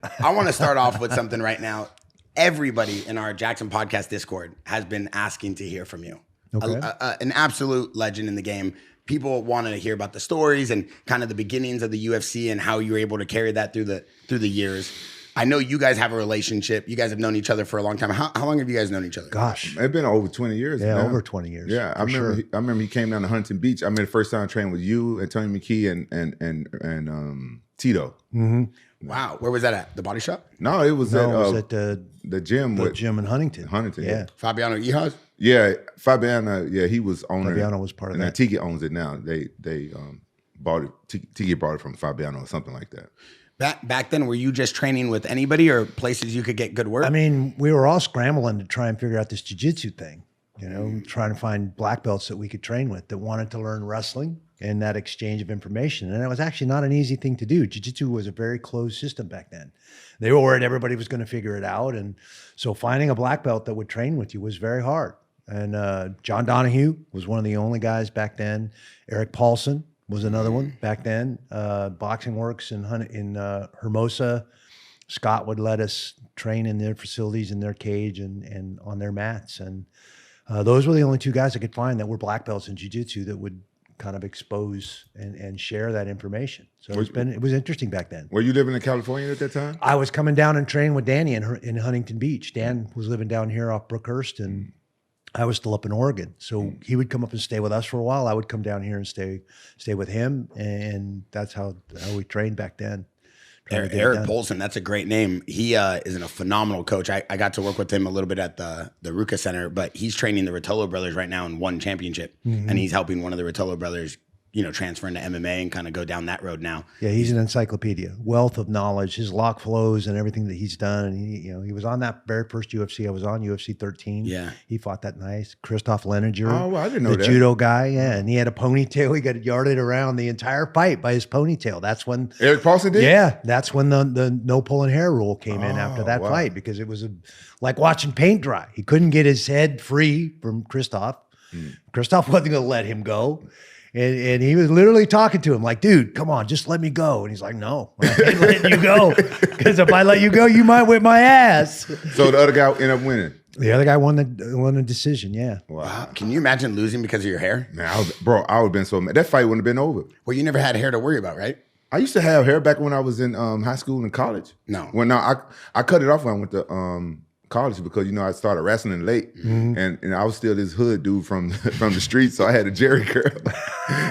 I want to start off with something right now. Everybody in our Jackson Podcast Discord has been asking to hear from you. Okay. An absolute legend in the game. People wanted to hear about the stories and kind of the beginnings of the UFC and how you were able to carry that through the years. I know you guys have a relationship. You guys have known each other for a long time. How long have you guys known each other? Gosh. It's been over 20 years. Yeah, now. over 20 years. Yeah, I remember he came down to Huntington Beach. I remember the first time I trained with you, Antonio McKee, and Tito. Mm-hmm. Wow. Where was that at? The body shop? No, it was at the gym. The gym in Huntington. Yeah. Fabiano Ihoz? Yeah, Fabiano. Yeah, he was owner. Fabiano was part of that. And Tiki owns it now. They bought it. Tiki bought it from Fabiano or something like that. Back then, were you just training with anybody or places you could get good work? I mean, we were all scrambling to try and figure out this jiu-jitsu thing, trying to find black belts that we could train with that wanted to learn wrestling and that exchange of information. And it was actually not an easy thing to do. Jiu-jitsu was a very closed system back then. They were worried everybody was going to figure it out. And so finding a black belt that would train with you was very hard. And John Donahue was one of the only guys back then. Eric Paulson was another one back then. Boxing Works in Hermosa. Scott would let us train in their facilities, in their cage and on their mats. And those were the only two guys I could find that were black belts in jiu-jitsu that would kind of expose and share that information. So it was interesting back then. Were you living in California at that time? I was coming down and training with Danny in Huntington Beach. Dan was living down here off Brookhurst, and I was still up in Oregon. So he would come up and stay with us for a while. I would come down here and stay with him. And that's how we trained back then. Eric Polson, that's a great name. He is a phenomenal coach. I got to work with him a little bit at the Ruka Center, but he's training the Rotolo brothers right now in one championship. And he's helping one of the Rotolo brothers, transfer into MMA and kind of go down that road now. Yeah, he's an encyclopedia, wealth of knowledge, his lock flows and everything that he's done. And he was on that very first UFC. I was on UFC 13. Yeah. He fought that nice. Christoph Leninger. Oh, well, I didn't know that. The judo guy, yeah. And he had a ponytail. He got yarded around the entire fight by his ponytail. That's when Eric Paulson did? Yeah, that's when the no pulling hair rule came in after that fight, because it was like watching paint dry. He couldn't get his head free from Christoph. Christoph wasn't going to let him go. And he was literally talking to him like, dude, come on, just let me go. And he's like, no, I ain't letting you go. Because if I let you go, you might whip my ass. So the other guy ended up winning. The other guy won the decision, yeah. Wow. Can you imagine losing because of your hair? Man, I would have been so mad. That fight wouldn't have been over. Well, you never had hair to worry about, right? I used to have hair back when I was in high school and college. No. Well, no, I cut it off when I went to college because I started wrestling late, and I was still this hood dude from the streets, so I had a jerry curl.